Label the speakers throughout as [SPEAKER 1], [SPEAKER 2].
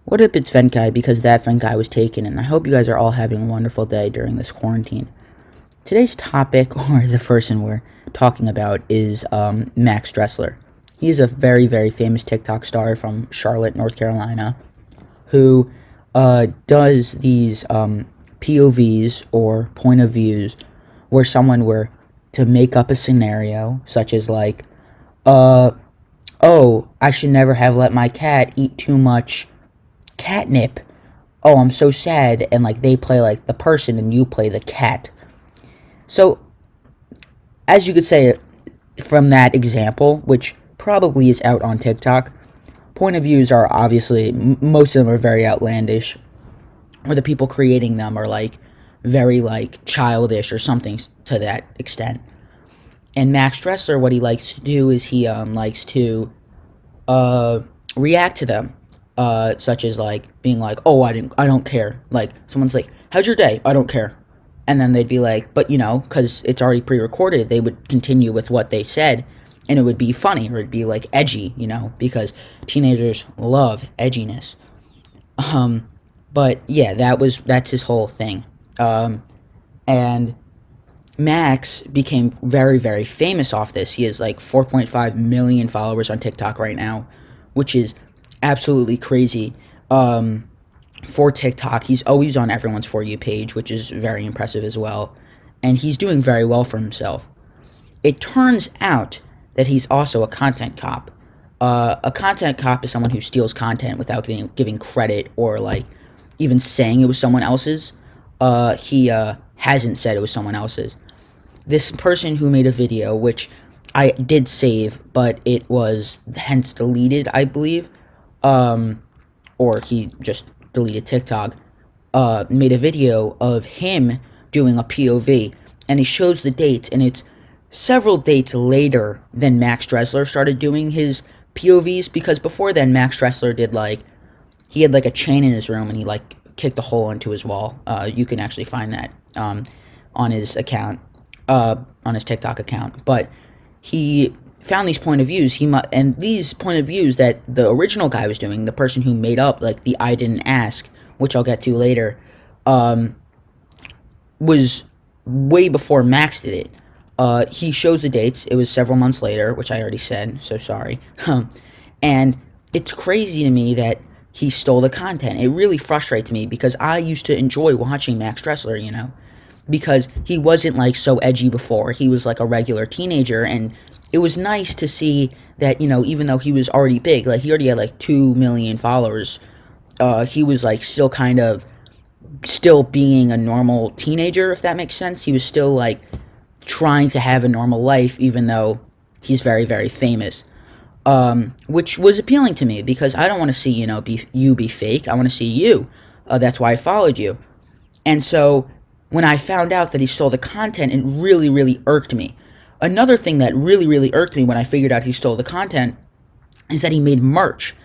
[SPEAKER 1] What up, it's Vent Guy, because that Vent Guy was taken, and I hope you guys are all having a wonderful day during this quarantine. Today's topic, or the person we're talking about, is Max Dressler. He's a very, very famous TikTok star from Charlotte, North Carolina, who does these POVs, or point of views, where someone were to make up a scenario, such as like, oh, I should never have let my cat eat too much catnip. Oh, I'm so sad. And like they play like the person and you play the cat. So, as you could say from that example, which probably is out on TikTok, point of views are obviously, most of them are very outlandish, or the people creating them are like very like childish or something to that extent. And Max Dressler, what he likes to do is he likes to react to them, such as like being like, "Oh, I don't care." Like someone's like, "How's your day?" "I don't care," and then they'd be like, "But because it's already pre-recorded," they would continue with what they said, and it would be funny or it'd be like edgy, because teenagers love edginess. But yeah, that's his whole thing, and Max became very, very famous off this. He has like 4.5 million followers on TikTok right now, which is absolutely crazy. For TikTok, he's always on everyone's For You page, which is very impressive as well. And he's doing very well for himself. It turns out that he's also a content cop. A content cop is someone who steals content without giving credit or like even saying it was someone else's. He hasn't said it was someone else's. This person who made a video, which I did save, but it was hence deleted, I believe, or he just deleted TikTok, made a video of him doing a POV, and he shows the dates, and it's several dates later than Max Dressler started doing his POVs, because before then, Max Dressler did, like, he had, like, a chain in his room, and he, like, kicked a hole into his wall. You can actually find that, on his account, on his TikTok account, but he found these point of views, and these point of views that the original guy was doing, the person who made up, like, the "I didn't ask," which I'll get to later, was way before Max did it. He shows the dates. It was several months later, which I already said, so sorry. And it's crazy to me that he stole the content. It really frustrates me, because I used to enjoy watching Max Dressler, because he wasn't, like, so edgy before. He was, like, a regular teenager, and it was nice to see that, even though he was already big, like, he already had, like, 2 million followers, he was, like, still kind of, still being a normal teenager, if that makes sense. He was still, like, trying to have a normal life, even though he's very, very famous, which was appealing to me, because I don't want to see, you be fake. I want to see you. That's why I followed you. And so when I found out that he stole the content, it really, really irked me. Another thing that really, really irked me when I figured out he stole the content is that he made merch.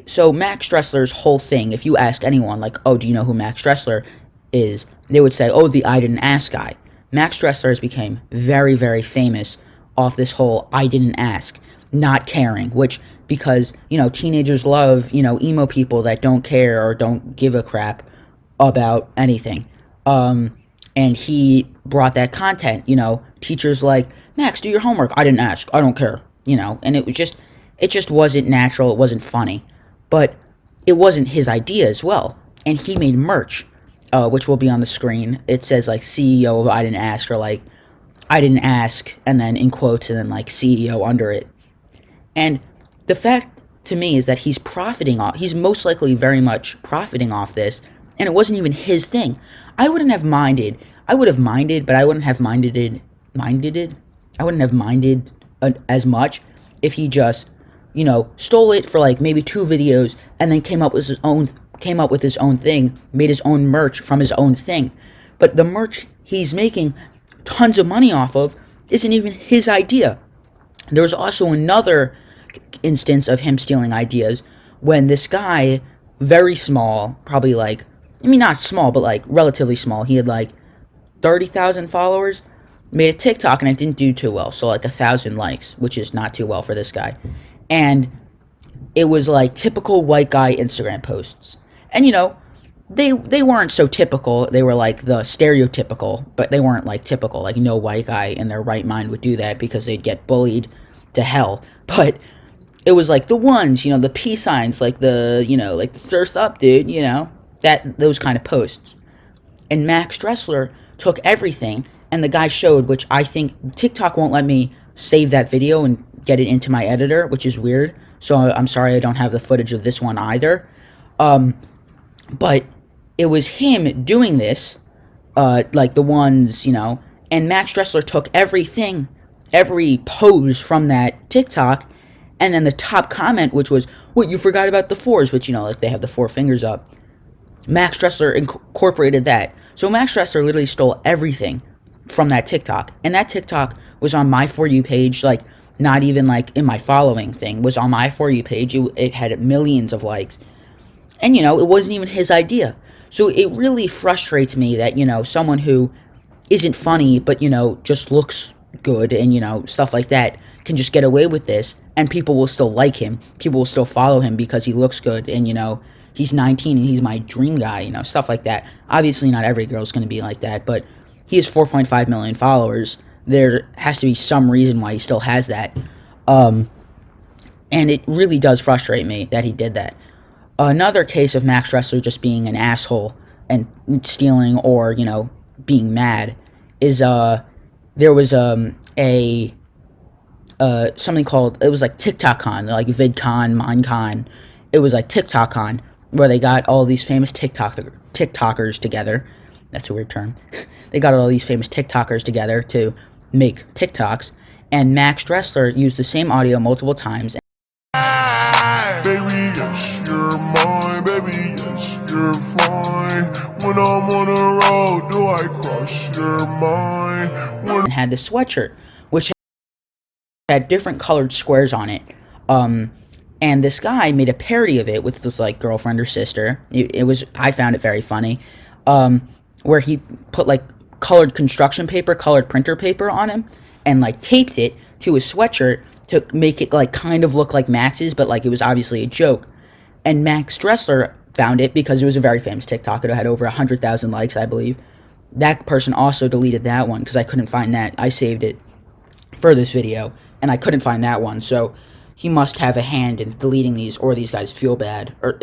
[SPEAKER 1] So Max Dressler's whole thing, if you ask anyone, like, "Oh, do you know who Max Dressler is?" they would say, "Oh, the "I didn't ask" guy." Max Dressler has become very, very famous off this whole "I didn't ask," not caring, which, because, teenagers love, emo people that don't care or don't give a crap about anything. And he brought that content, teachers like, "Max, do your homework." "I didn't ask. I don't care." And it just wasn't natural. It wasn't funny, but it wasn't his idea as well. And he made merch, which will be on the screen. It says like CEO of "I didn't ask," or like "I didn't ask," and then in quotes, and then like CEO under it. And the fact to me is that he's most likely very much profiting off this, and it wasn't even his thing. I wouldn't have minded. I would have minded, but I wouldn't have I wouldn't have minded as much if he just, stole it for like maybe 2 videos, and then came up with his own thing, made his own merch from his own thing. But the merch he's making tons of money off of isn't even his idea. There was also another instance of him stealing ideas when this guy, very small, probably like, not small, but like relatively small, he had like 30,000 followers, made a TikTok, and it didn't do too well, so like 1,000 likes, which is not too well for this guy. And it was like typical white guy Instagram posts. And you know, they weren't so typical. They were like the stereotypical, but they weren't like typical. Like no white guy in their right mind would do that because they'd get bullied to hell. But it was like the ones, you know, the peace signs, like the, you know, like the thirst up, dude, you know, those kind of posts. And Max Dressler took everything, and the guy showed, which I think TikTok won't let me save that video and get it into my editor, which is weird. So I'm sorry I don't have the footage of this one either. But it was him doing this, like the ones, you know, and Max Dressler took everything, every pose from that TikTok, and then the top comment, which was, "What, you forgot about the fours," which, you know, like they have the four fingers up. Max Dressler incorporated that. So Max Dressler literally stole everything from that TikTok. And that TikTok was on my For You page, like, not even, like, in my following thing. Was on my For You page. It had millions of likes. And, you know, it wasn't even his idea. So it really frustrates me that, you know, someone who isn't funny, but, you know, just looks good and, you know, stuff like that can just get away with this, and people will still like him. People will still follow him because he looks good, and, you know, he's 19 and he's my dream guy, you know, stuff like that. Obviously, not every girl's going to be like that, but he has 4.5 million followers. There has to be some reason why he still has that. And it really does frustrate me that he did that. Another case of Max Dressler just being an asshole and stealing or, you know, being mad is there was something called, it was like TikTok-con, like VidCon, MineCon. It was like TikTok-con, where they got all these famous TikTokers together. That's a weird term. They got all these famous TikTokers together to make TikToks, and Max Dressler used the same audio multiple times.
[SPEAKER 2] Baby, yes, you're mine. Baby, yes, you're fine. When I'm on the road, do I cross your mind?
[SPEAKER 1] And had this sweatshirt, which had different colored squares on it. And this guy made a parody of it with this, like, girlfriend or sister. It was, I found it very funny, where he put, like, colored construction paper, colored printer paper on him, and, like, taped it to his sweatshirt to make it, like, kind of look like Max's, but, like, it was obviously a joke. And Max Dressler found it because it was a very famous TikTok. It had over 100,000 likes, I believe. That person also deleted that one because I couldn't find that. I saved it for this video, and I couldn't find that one, so he must have a hand in deleting these, or these guys feel bad. Or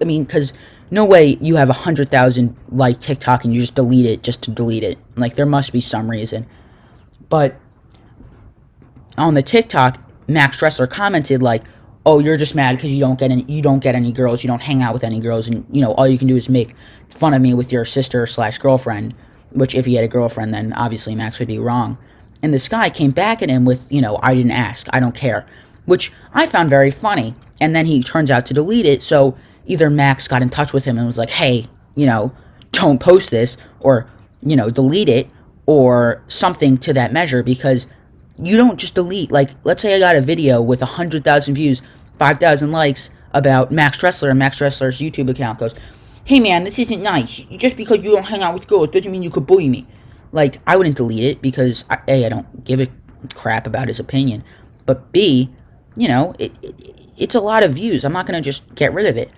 [SPEAKER 1] I mean, because no way you have 100,000 like TikTok and you just delete it just to delete it. Like, there must be some reason. But on the TikTok, Max Dressler commented like, "Oh, you're just mad because you don't get any girls, you don't hang out with any girls, and, you know, all you can do is make fun of me with your sister/girlfriend." Which, if he had a girlfriend, then obviously Max would be wrong. And this guy came back at him with, you know, "I didn't ask, I don't care," which I found very funny. And then he turns out to delete it, so either Max got in touch with him and was like, "Hey, you know, don't post this," or, you know, delete it, or something to that measure, because you don't just delete. Like, let's say I got a video with 100,000 views, 5,000 likes about Max Dressler, and Max Dressler's YouTube account goes, "Hey man, this isn't nice. Just because you don't hang out with girls doesn't mean you could bully me." Like, I wouldn't delete it because, A, I don't give a crap about his opinion, but B, you know, it's a lot of views. I'm not going to just get rid of it.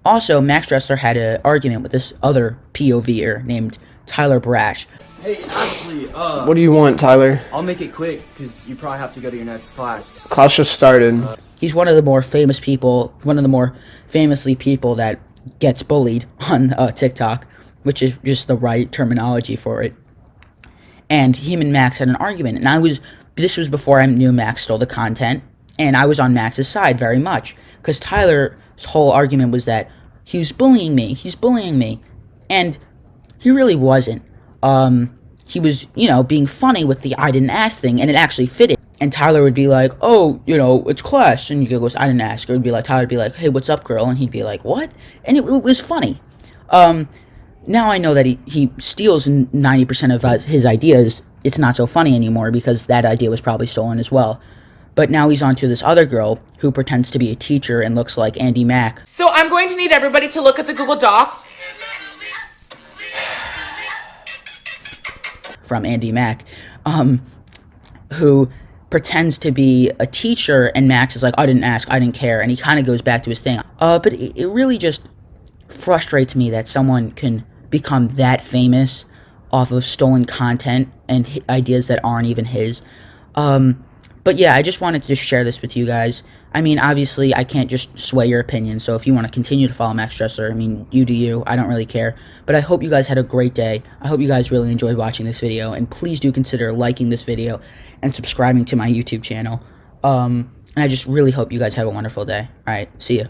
[SPEAKER 1] Also, Max Dressler had an argument with this other POVer named Tyler Brash.
[SPEAKER 3] Hey, Ashley,
[SPEAKER 4] What do you want, Tyler?
[SPEAKER 3] I'll make it quick, because you probably have to go to your next class.
[SPEAKER 4] Class just started.
[SPEAKER 1] He's one of the more famous people, one of the more famously people that gets bullied on TikTok, which is just the right terminology for it. And him and Max had an argument, and this was before I knew Max stole the content, and I was on Max's side very much, because Tyler's whole argument was that he's bullying me, and he really wasn't. He was, you know, being funny with the "I didn't ask" thing, and it actually fitted. And Tyler would be like, "Oh, you know, it's class," and he goes, "I didn't ask." Or it'd be like, Tyler would be like, "Hey, what's up, girl?" And he'd be like, "What?" And it was funny. Now I know that he steals 90% of his ideas. It's not so funny anymore because that idea was probably stolen as well. But now he's on to this other girl who pretends to be a teacher and looks like Andy Mack.
[SPEAKER 5] So I'm going to need everybody to look at the Google Doc.
[SPEAKER 1] From Andy Mack, who pretends to be a teacher, and Max is like, I didn't ask, I didn't care, and he kind of goes back to his thing. But it really just frustrates me that someone can become that famous off of stolen content and ideas that aren't even his. But yeah, I just wanted to just share this with you guys. I mean, obviously, I can't just sway your opinion, so if you want to continue to follow Max Dressler, I mean, you do you. I don't really care. But I hope you guys had a great day. I hope you guys really enjoyed watching this video, and please do consider liking this video and subscribing to my YouTube channel. And I just really hope you guys have a wonderful day. Alright, see ya.